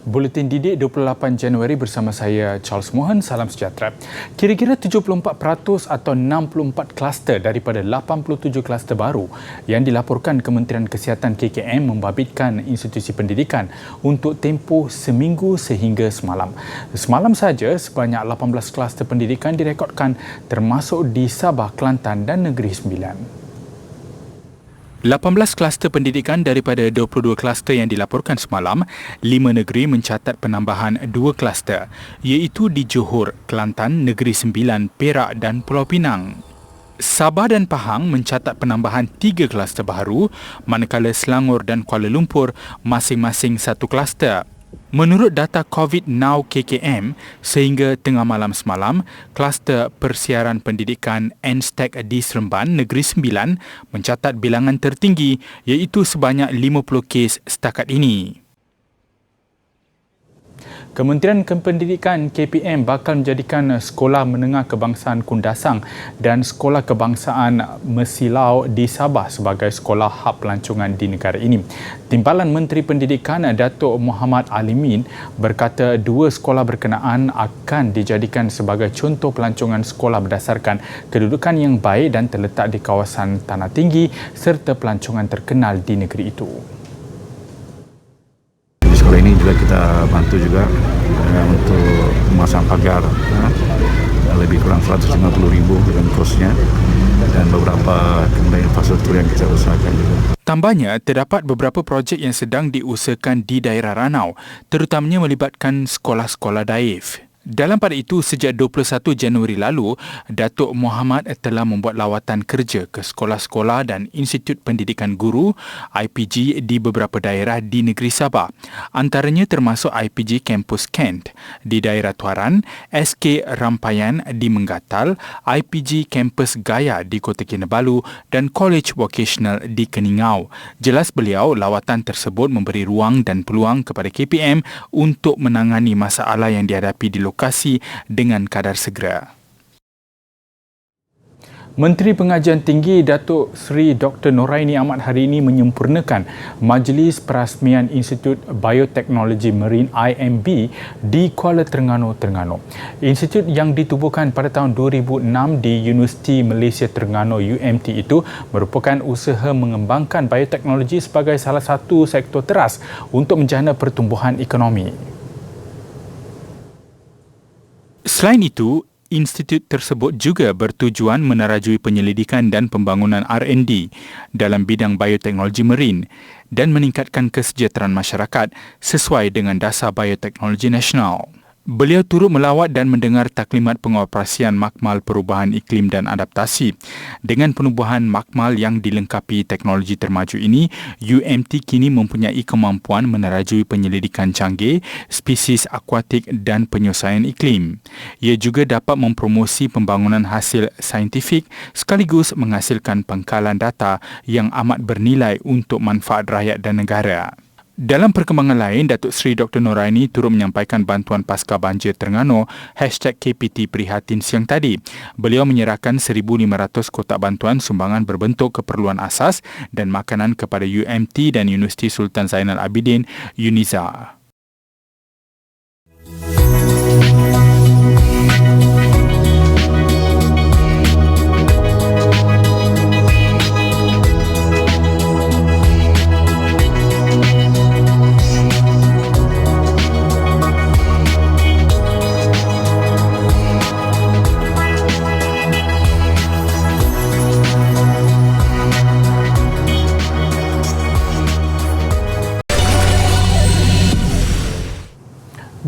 Buletin Didik 28 Januari bersama saya Charles Mohan. Salam sejahtera. Kira-kira 74% atau 64 kluster daripada 87 kluster baru yang dilaporkan Kementerian Kesihatan KKM membabitkan institusi pendidikan untuk tempoh seminggu sehingga semalam. Semalam saja sebanyak 18 kluster pendidikan direkodkan termasuk di Sabah, Kelantan dan Negeri Sembilan. 18 kluster pendidikan daripada 22 kluster yang dilaporkan semalam, 5 negeri mencatat penambahan 2 kluster, iaitu di Johor, Kelantan, Negeri Sembilan, Perak dan Pulau Pinang. Sabah dan Pahang mencatat penambahan 3 kluster baru, manakala Selangor dan Kuala Lumpur masing-masing 1 kluster. Menurut data COVID Now KKM, sehingga tengah malam semalam, kluster persiaran pendidikan N-Stack di Seremban, Negeri Sembilan mencatat bilangan tertinggi iaitu sebanyak 50 kes setakat ini. Kementerian Pendidikan KPM bakal menjadikan Sekolah Menengah Kebangsaan Kundasang dan Sekolah Kebangsaan Mesilau di Sabah sebagai sekolah hub pelancongan di negara ini. Timbalan Menteri Pendidikan Datuk Muhammad Alimin berkata dua sekolah berkenaan akan dijadikan sebagai contoh pelancongan sekolah berdasarkan kedudukan yang baik dan terletak di kawasan tanah tinggi serta pelancongan terkenal di negeri itu. Sekolah ini juga kita bantu juga untuk memasang pagar lebih kurang 150,000 dengan kosnya dan beberapa kemudian infrastruktur yang kita usahakan juga. Tambahnya, terdapat beberapa projek yang sedang diusahakan di daerah Ranau, terutamanya melibatkan sekolah-sekolah daif. Dalam pada itu, sejak 21 Januari lalu, Datuk Muhammad telah membuat lawatan kerja ke sekolah-sekolah dan Institut Pendidikan Guru IPG di beberapa daerah di negeri Sabah. Antaranya termasuk IPG Kampus Kent di daerah Tuaran, SK Rampayan di Menggatal, IPG Kampus Gaya di Kota Kinabalu dan College Vocational di Keningau. Jelas beliau, lawatan tersebut memberi ruang dan peluang kepada KPM untuk menangani masalah yang dihadapi di lokasi dengan kadar segera. Menteri Pengajian Tinggi Datuk Seri Dr. Noraini Ahmad hari ini menyempurnakan Majlis Perasmian Institut Bioteknologi Marine IMB di Kuala Terengganu. Institut yang ditubuhkan pada tahun 2006 di Universiti Malaysia Terengganu UMT itu merupakan usaha mengembangkan bioteknologi sebagai salah satu sektor teras untuk menjana pertumbuhan ekonomi. Selain itu, institut tersebut juga bertujuan menerajui penyelidikan dan pembangunan R&D dalam bidang bioteknologi marin dan meningkatkan kesejahteraan masyarakat sesuai dengan dasar bioteknologi nasional. Beliau turut melawat dan mendengar taklimat pengoperasian makmal perubahan iklim dan adaptasi. Dengan penubuhan makmal yang dilengkapi teknologi termaju ini, UMT kini mempunyai kemampuan menerajui penyelidikan canggih, spesies akuatik dan penyelesaian iklim. Ia juga dapat mempromosi pembangunan hasil saintifik sekaligus menghasilkan pengkalan data yang amat bernilai untuk manfaat rakyat dan negara. Dalam perkembangan lain, Datuk Seri Dr. Noraini turut menyampaikan bantuan pasca banjir Terengganu #KPT Prihatin siang tadi. Beliau menyerahkan 1,500 kotak bantuan sumbangan berbentuk keperluan asas dan makanan kepada UMT dan Universiti Sultan Zainal Abidin UNIZA.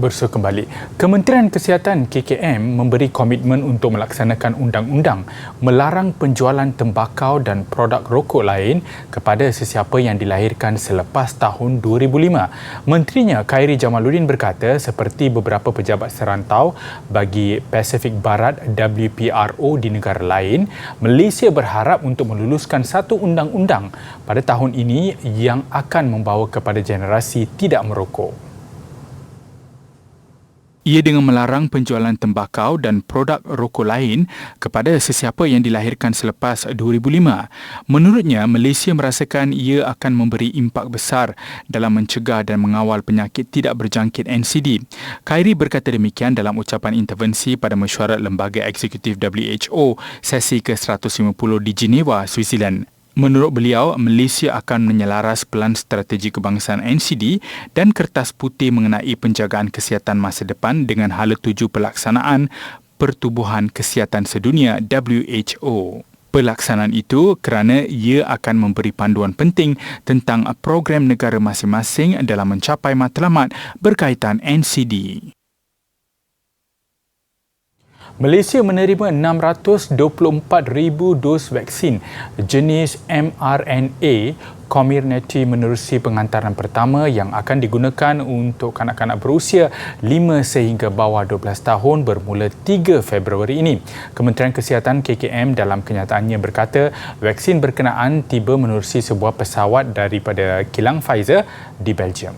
Bersua kembali. Kementerian Kesihatan KKM memberi komitmen untuk melaksanakan undang-undang melarang penjualan tembakau dan produk rokok lain kepada sesiapa yang dilahirkan selepas tahun 2005. Menterinya Khairi Jamaluddin berkata seperti beberapa pejabat serantau bagi Pasifik Barat WPRO di negara lain, Malaysia berharap untuk meluluskan satu undang-undang pada tahun ini yang akan membawa kepada generasi tidak merokok. Ia dengan melarang penjualan tembakau dan produk rokok lain kepada sesiapa yang dilahirkan selepas 2005. Menurutnya, Malaysia merasakan ia akan memberi impak besar dalam mencegah dan mengawal penyakit tidak berjangkit NCD. Khairi berkata demikian dalam ucapan intervensi pada mesyuarat Lembaga Eksekutif WHO sesi ke-150 di Geneva, Switzerland. Menurut beliau, Malaysia akan menyelaras Pelan Strategi Kebangsaan NCD dan Kertas Putih mengenai penjagaan kesihatan masa depan dengan hala tuju pelaksanaan Pertubuhan Kesihatan Sedunia WHO. Pelaksanaan itu kerana ia akan memberi panduan penting tentang program negara masing-masing dalam mencapai matlamat berkaitan NCD. Malaysia menerima 624,000 dos vaksin jenis mRNA Comirnaty menerusi penghantaran pertama yang akan digunakan untuk kanak-kanak berusia 5 sehingga bawah 12 tahun bermula 3 Februari ini. Kementerian Kesihatan KKM dalam kenyataannya berkata vaksin berkenaan tiba menerusi sebuah pesawat daripada kilang Pfizer di Belgium.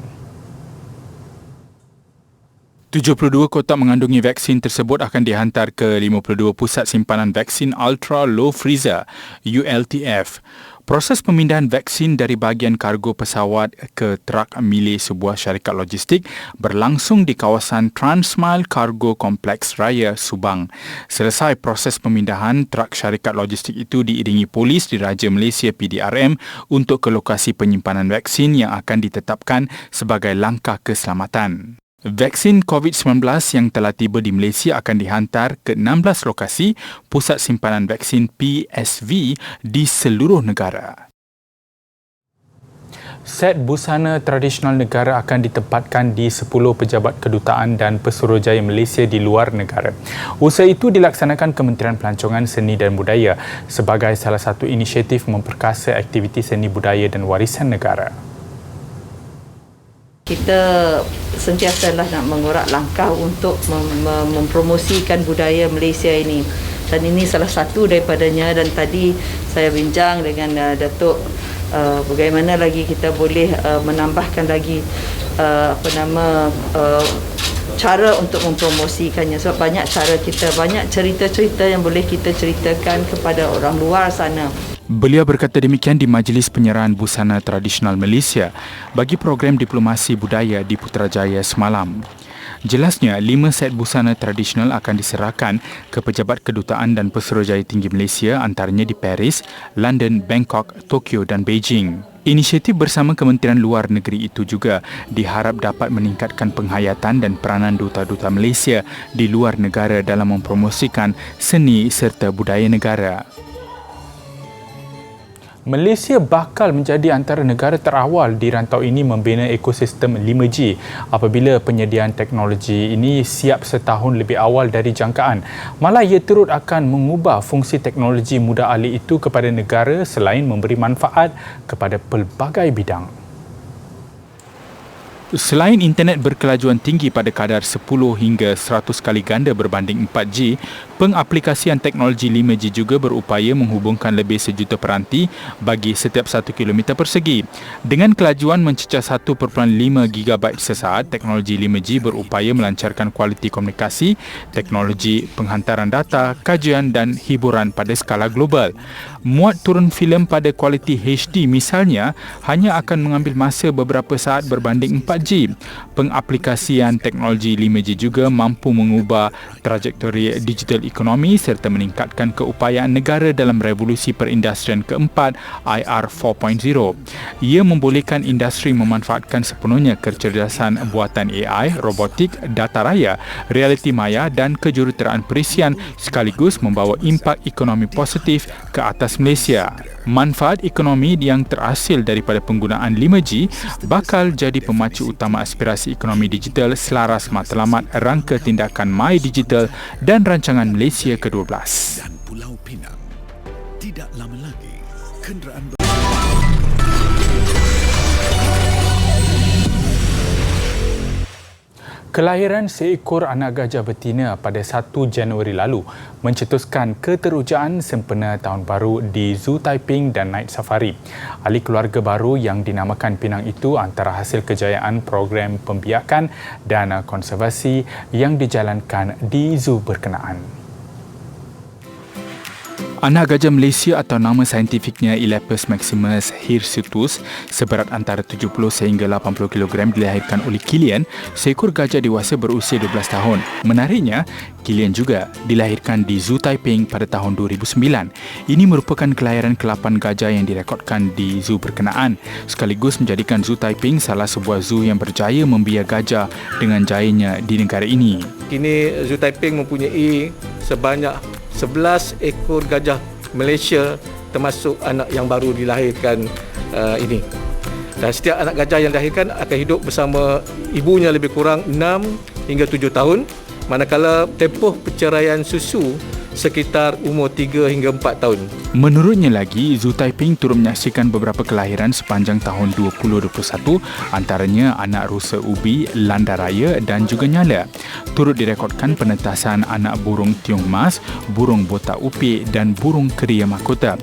72 kotak mengandungi vaksin tersebut akan dihantar ke 52 pusat simpanan vaksin Ultra Low Freezer ULTF. Proses pemindahan vaksin dari bahagian kargo pesawat ke trak milik sebuah syarikat logistik berlangsung di kawasan Transmile Cargo Complex Raya, Subang. Selesai proses pemindahan, trak syarikat logistik itu diiringi polis Diraja Malaysia PDRM untuk ke lokasi penyimpanan vaksin yang akan ditetapkan sebagai langkah keselamatan. Vaksin COVID-19 yang telah tiba di Malaysia akan dihantar ke 16 lokasi pusat simpanan vaksin PSV di seluruh negara. Set busana tradisional negara akan ditempatkan di 10 pejabat kedutaan dan pesuruhjaya Malaysia di luar negara. Usaha itu dilaksanakan Kementerian Pelancongan Seni dan Budaya sebagai salah satu inisiatif memperkasa aktiviti seni budaya dan warisan negara. Kita sentiasalah nak mengorak langkah untuk mempromosikan budaya Malaysia ini. Dan ini salah satu daripadanya, dan tadi saya bincang dengan Datuk bagaimana lagi kita boleh menambahkan lagi cara untuk mempromosikannya. Sebab banyak cara kita, banyak cerita-cerita yang boleh kita ceritakan kepada orang luar sana. Beliau berkata demikian di Majlis Penyerahan Busana Tradisional Malaysia bagi program diplomasi budaya di Putrajaya semalam. Jelasnya, 5 set busana tradisional akan diserahkan ke pejabat kedutaan dan pesuruhjaya tinggi Malaysia antaranya di Paris, London, Bangkok, Tokyo dan Beijing. Inisiatif bersama Kementerian Luar Negeri itu juga diharap dapat meningkatkan penghayatan dan peranan duta-duta Malaysia di luar negara dalam mempromosikan seni serta budaya negara. Malaysia bakal menjadi antara negara terawal di rantau ini membina ekosistem 5G apabila penyediaan teknologi ini siap setahun lebih awal dari jangkaan. Malah ia turut akan mengubah fungsi teknologi mudah alih itu kepada negara selain memberi manfaat kepada pelbagai bidang. Selain internet berkelajuan tinggi pada kadar 10 hingga 100 kali ganda berbanding 4G, pengaplikasian teknologi 5G juga berupaya menghubungkan lebih sejuta peranti bagi setiap 1 kilometer persegi. Dengan kelajuan mencecah 1.5 GB sesaat, teknologi 5G berupaya melancarkan kualiti komunikasi, teknologi penghantaran data, kajian dan hiburan pada skala global. Muat turun filem pada kualiti HD misalnya hanya akan mengambil masa beberapa saat berbanding 4G. Pengaplikasian teknologi 5G juga mampu mengubah trajektori digital ekonomi serta meningkatkan keupayaan negara dalam revolusi perindustrian keempat IR 4.0. Ia membolehkan industri memanfaatkan sepenuhnya kecerdasan buatan AI, robotik, data raya, realiti maya dan kejuruteraan perisian sekaligus membawa impak ekonomi positif ke atas Malaysia. Manfaat ekonomi yang terhasil daripada penggunaan 5G bakal jadi pemacu utama aspirasi ekonomi digital selaras matlamat rangka tindakan My Digital dan rancangan Malaysia ke-12. Dan Pulau Pinang. Tidak lama lagi, kenderaan Kelahiran seekor anak gajah betina pada 1 Januari lalu mencetuskan keterujaan sempena Tahun Baru di Zoo Taiping dan Night Safari. Ahli keluarga baru yang dinamakan Pinang itu antara hasil kejayaan program pembiakan dan konservasi yang dijalankan di zoo berkenaan. Anak gajah Malaysia atau nama saintifiknya Elaphus maximus hirsutus seberat antara 70 sehingga 80 kg dilahirkan oleh Kilian, seekor gajah dewasa berusia 12 tahun. Menariknya, Kilian juga dilahirkan di Zoo Taiping pada tahun 2009. Ini merupakan kelahiran ke-8 gajah yang direkodkan di zoo berkenaan, sekaligus menjadikan Zoo Taiping salah sebuah zoo yang berjaya membiak gajah dengan jayanya di negara ini. Kini Zoo Taiping mempunyai sebanyak 11 ekor gajah Malaysia termasuk anak yang baru dilahirkan ini. Dan setiap anak gajah yang dilahirkan akan hidup bersama ibunya lebih kurang 6 hingga 7 tahun, manakala tempoh perceraian susu sekitar umur 3 hingga 4 tahun. Menurutnya lagi, Zoo Taiping turut menyaksikan beberapa kelahiran sepanjang tahun 2021, antaranya anak rusa ubi, landa raya dan juga nyala. Turut direkodkan penetasan anak burung tiung emas, burung botak upik dan burung keria mahkota.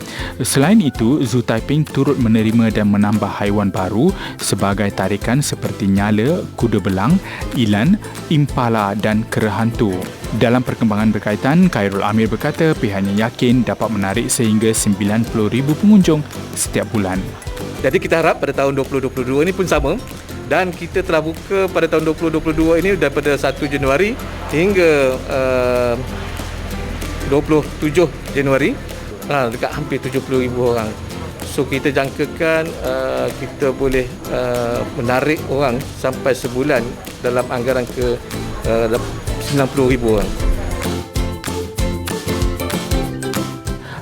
Selain itu, Zoo Taiping turut menerima dan menambah haiwan baru sebagai tarikan seperti nyala, kuda belang, ilan, impala dan kera hantu. Dalam perkembangan berkaitan, Khairul Amir berkata pihaknya yakin dapat menarik sehingga 90,000 pengunjung setiap bulan. Jadi kita harap pada tahun 2022 ini pun sama, dan kita telah buka pada tahun 2022 ini daripada 1 Januari hingga 27 Januari, dekat hampir 70,000 orang. So kita jangkakan kita boleh menarik orang sampai sebulan dalam anggaran ke 90,000 orang.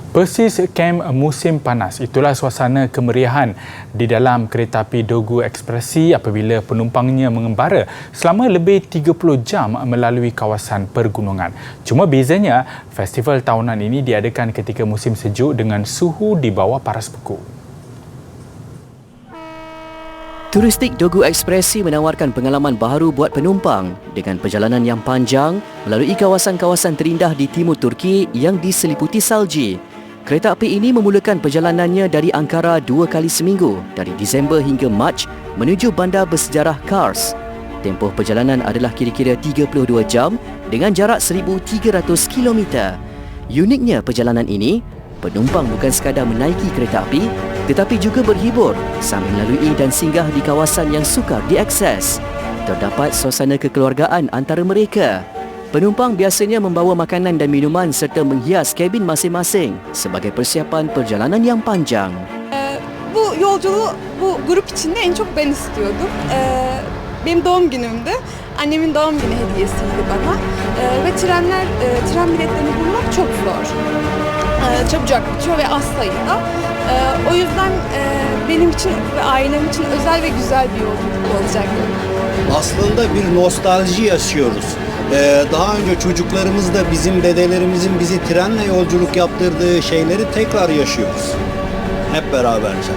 Persis kem musim panas, itulah suasana kemeriahan di dalam kereta api Dogu Ekspresi apabila penumpangnya mengembara selama lebih 30 jam melalui kawasan pergunungan. Cuma bezanya, festival tahunan ini diadakan ketika musim sejuk dengan suhu di bawah paras beku. Turistik Dogu Ekspresi menawarkan pengalaman baharu buat penumpang dengan perjalanan yang panjang melalui kawasan-kawasan terindah di timur Turki yang diseliputi salji. Kereta api ini memulakan perjalanannya dari Ankara 2 kali seminggu dari Disember hingga Mac menuju bandar bersejarah Kars. Tempoh perjalanan adalah kira-kira 32 jam dengan jarak 1,300 km. Uniknya perjalanan ini, penumpang bukan sekadar menaiki kereta api tetapi juga berhibur sambil melalui dan singgah di kawasan yang sukar diakses. Terdapat suasana kekeluargaan antara mereka. Penumpang biasanya membawa makanan dan minuman serta menghias kabin masing-masing sebagai persiapan perjalanan yang panjang. Bu yolculuğu bu grup içinde en çok ben istiyordum. Benim doğum günümdü. Annemin doğum günü hediyesiydi bana. Ve tren biletlerini bulmak çok zor. Çabucak bitiyor ve az sayıda. O yüzden benim için ve ailem için özel ve güzel bir yolculuk olacak. Aslında bir nostalji yaşıyoruz. Daha önce çocuklarımız da bizim dedelerimizin bizi trenle yolculuk yaptırdığı şeyleri tekrar yaşıyoruz. Hep beraberce.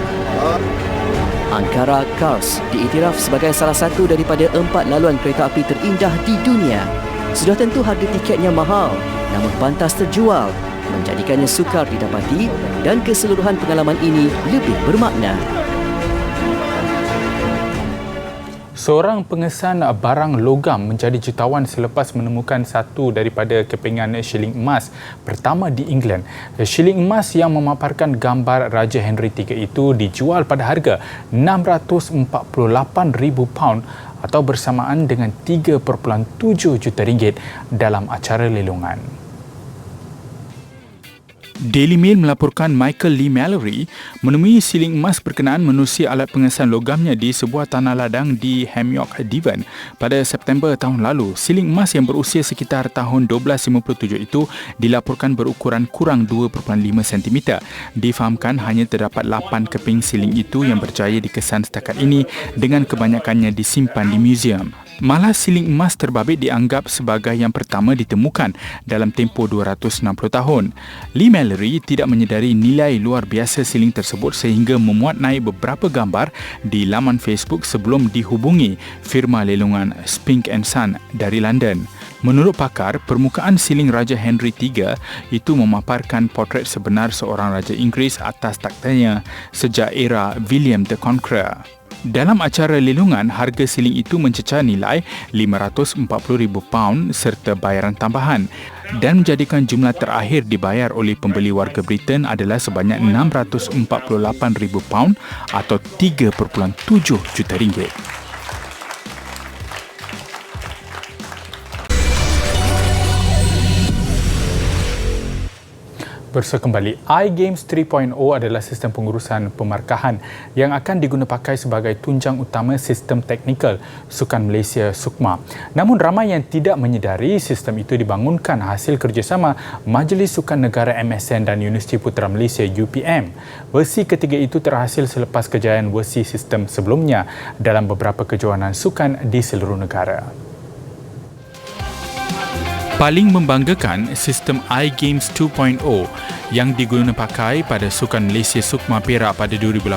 Ankara Kars diiktiraf sebagai salah satu daripada 4 laluan kereta api terindah di dunia. Sudah tentu harga tiketnya mahal, namun pantas terjual, menjadikannya sukar didapati dan keseluruhan pengalaman ini lebih bermakna. Seorang pengesan barang logam menjadi jutawan selepas menemukan satu daripada kepingan shilling emas pertama di England. Shilling emas yang memaparkan gambar Raja Henry III itu dijual pada harga £648,000 atau bersamaan dengan 3.7 juta ringgit dalam acara lelongan. Daily Mail melaporkan Michael Lee Mallory menemui siling emas berkenaan menerusi alat pengesan logamnya di sebuah tanah ladang di Hamyock, Devon pada September tahun lalu. Siling emas yang berusia sekitar tahun 1257 itu dilaporkan berukuran kurang 2.5 cm. Difahamkan hanya terdapat 8 keping siling itu yang berjaya dikesan setakat ini dengan kebanyakannya disimpan di muzium. Malah siling emas terbabit dianggap sebagai yang pertama ditemukan dalam tempoh 260 tahun. Lee Mallory tidak menyedari nilai luar biasa siling tersebut sehingga memuat naik beberapa gambar di laman Facebook sebelum dihubungi firma lelungan Spink & Son dari London. Menurut pakar, permukaan siling Raja Henry III itu memaparkan potret sebenar seorang Raja Inggeris atas takhtanya sejak era William the Conqueror. Dalam acara lelungan, harga siling itu mencecah nilai £540,000 serta bayaran tambahan dan menjadikan jumlah terakhir dibayar oleh pembeli warga Britain adalah sebanyak £648,000 atau 3.7 juta ringgit. Bersua kembali, iGames 3.0 adalah sistem pengurusan pemarkahan yang akan diguna pakai sebagai tunjang utama sistem teknikal Sukan Malaysia SUKMA. Namun ramai yang tidak menyedari sistem itu dibangunkan hasil kerjasama Majlis Sukan Negara MSN dan Universiti Putra Malaysia UPM. Versi ketiga itu terhasil selepas kejayaan versi sistem sebelumnya dalam beberapa kejohanan sukan di seluruh negara. Paling membanggakan, sistem iGames 2.0 yang diguna pakai pada Sukan Malaysia SUKMA Perak pada 2018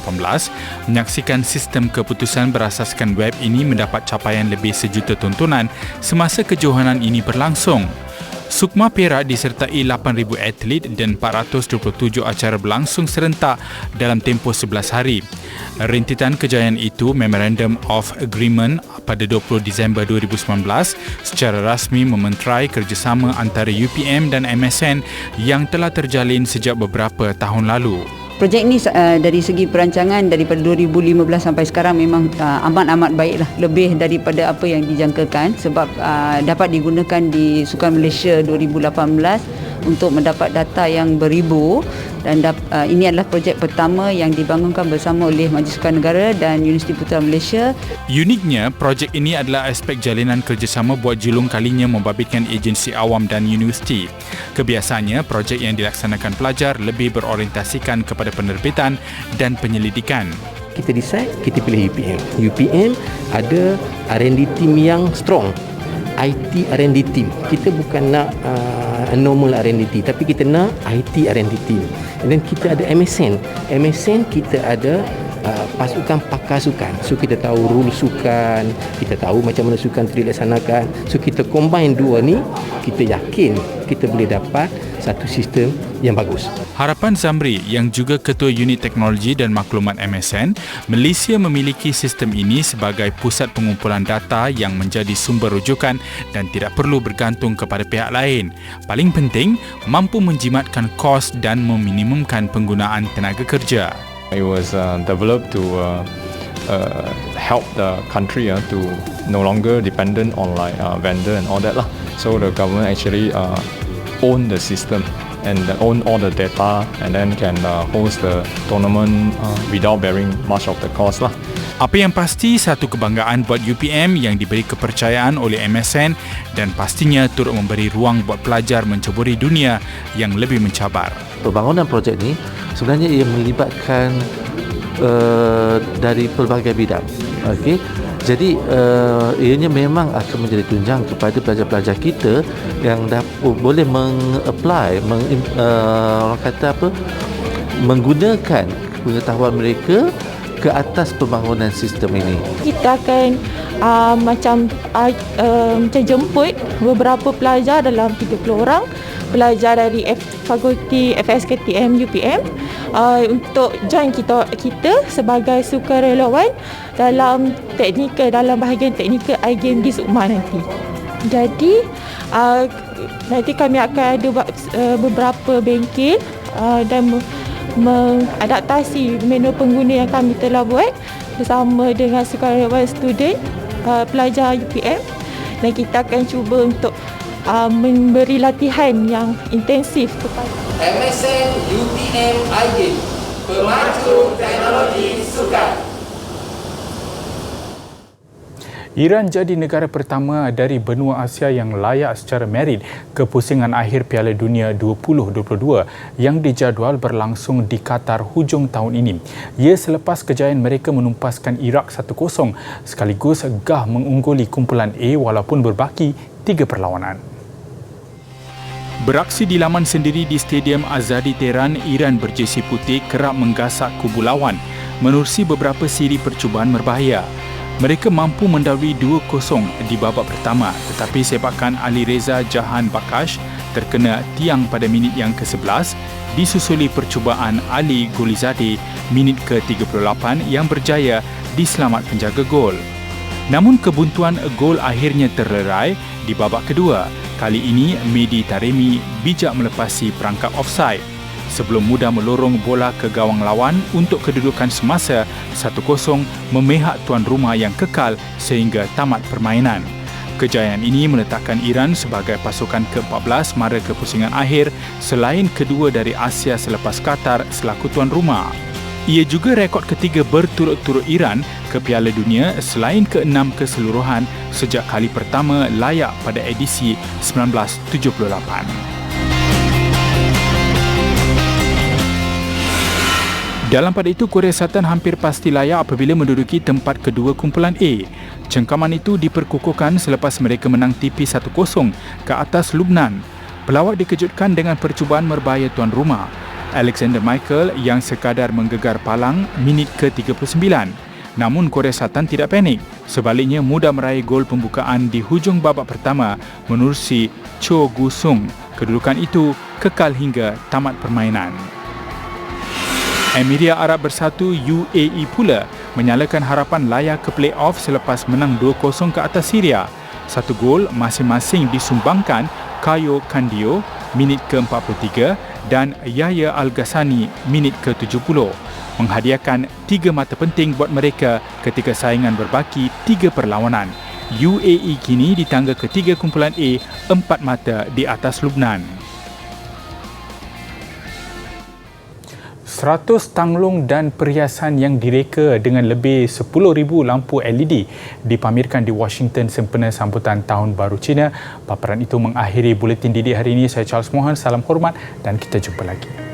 menyaksikan sistem keputusan berasaskan web ini mendapat capaian lebih 1 juta tontonan semasa kejohanan ini berlangsung. SUKMA Perak disertai 8,000 atlet dan 427 acara berlangsung serentak dalam tempoh 11 hari. Rintitan kejayaan itu, Memorandum of Agreement pada 20 Disember 2019 secara rasmi mementerai kerjasama antara UPM dan MSN yang telah terjalin sejak beberapa tahun lalu. Projek ini dari segi perancangan daripada 2015 sampai sekarang memang amat-amat baiklah, lebih daripada apa yang dijangkakan sebab dapat digunakan di Sukan Malaysia 2018 untuk mendapat data yang beribu dan ini adalah projek pertama yang dibangunkan bersama oleh Majlis Sukan Negara dan Universiti Putra Malaysia. Uniknya, projek ini adalah aspek jalinan kerjasama buat julung kalinya membabitkan agensi awam dan universiti. Kebiasaannya, projek yang dilaksanakan pelajar lebih berorientasikan kepada penerbitan dan penyelidikan. Kita decide, kita pilih UPM. UPM ada R&D team yang strong. IT R&D team. Kita bukan nak normal R&D team, tapi kita nak IT R&D team. Dan kita ada MSN. MSN kita ada pasukan pakar sukan. So kita tahu rule sukan, kita tahu macam mana sukan itu dilaksanakan. So kita combine dua ni, kita yakin kita boleh dapat satu sistem yang bagus. Harapan Zamri yang juga Ketua Unit Teknologi dan Maklumat MSN, Malaysia memiliki sistem ini sebagai pusat pengumpulan data yang menjadi sumber rujukan dan tidak perlu bergantung kepada pihak lain. Paling penting, mampu menjimatkan kos dan meminimumkan penggunaan tenaga kerja. It was developed to help the country to no longer dependent on like vendor and all that lah. So the government actually own the system and own all the data and then can host the tournament without bearing much of the cost lah. Apa yang pasti, satu kebanggaan buat UPM yang diberi kepercayaan oleh MSN dan pastinya turut memberi ruang buat pelajar menceburi dunia yang lebih mencabar. Pembangunan projek ini sebenarnya ia melibatkan dari pelbagai bidang. Okey. Jadi ianya memang akan menjadi tunjang kepada pelajar-pelajar kita yang boleh mengapply, orang kata apa, menggunakan pengetahuan mereka ke atas pembangunan sistem ini. Kita akan macam jemput beberapa pelajar dalam 30 orang, pelajar dari Fakulti FSKTM UPM untuk join kita sebagai sukarelawan dalam teknikal, dalam bahagian teknikal iGame di SUKMA nanti. Jadi nanti kami akan ada beberapa bengkel dan mengadaptasi menu pengguna yang kami telah buat bersama dengan sukarelawan student pelajar UPM, dan kita akan cuba untuk memberi latihan yang intensif kepada MSN UPM iGame, pemacu teknologi sukan. Iran jadi negara pertama dari benua Asia yang layak secara merit ke pusingan akhir Piala Dunia 2022 yang dijadual berlangsung di Qatar hujung tahun ini. Ia selepas kejayaan mereka menumpaskan Iraq 1-0 sekaligus gah mengungguli kumpulan A walaupun berbaki 3 perlawanan. Beraksi di laman sendiri di Stadium Azadi Tehran, Iran berjersey putih kerap menggasak kubu lawan menerusi beberapa siri percubaan berbahaya. Mereka mampu mendahului 2-0 di babak pertama tetapi sepakan Ali Reza Jahan Bakash terkena tiang pada minit yang ke-11 disusuli percubaan Ali Golizadeh minit ke-38 yang berjaya diselamat penjaga gol. Namun kebuntuan gol akhirnya terlerai di babak kedua. Kali ini Mehdi Taremi bijak melepasi perangkap offside sebelum mudah melorong bola ke gawang lawan untuk kedudukan semasa 1-0 memihak tuan rumah yang kekal sehingga tamat permainan. Kejayaan ini meletakkan Iran sebagai pasukan ke-14 mara ke pusingan akhir selain kedua dari Asia selepas Qatar selaku tuan rumah. Ia juga rekod ketiga berturut-turut Iran ke Piala Dunia selain ke-6 keseluruhan sejak kali pertama layak pada edisi 1978. Dalam pada itu, Korea Selatan hampir pasti layak apabila menduduki tempat kedua kumpulan A. Cengkaman itu diperkukuhkan selepas mereka menang tipis 1-0 ke atas Lubnan. Pelawak dikejutkan dengan percubaan berbahaya tuan rumah, Alexander Michael yang sekadar menggegar palang minit ke-39. Namun Korea Selatan tidak panik. Sebaliknya mudah meraih gol pembukaan di hujung babak pertama menerusi Cho Gu-sung. Kedudukan itu kekal hingga tamat permainan. Emiria Arab Bersatu UAE pula menyalakan harapan layak ke play-off selepas menang 2-0 ke atas Syria. 1 gol masing-masing disumbangkan Kayo Kandio minit ke-43 dan Yahya Al-Ghassani minit ke-70, menghadiahkan 3 mata penting buat mereka ketika saingan berbaki 3 perlawanan. UAE kini di tangga ketiga kumpulan A, 4 mata di atas Lubnan. 100 tanglung dan perhiasan yang direka dengan lebih 10,000 lampu LED dipamerkan di Washington sempena sambutan Tahun Baru Cina. Paparan itu mengakhiri buletin Didik hari ini. Saya Charles Mohan, salam hormat dan kita jumpa lagi.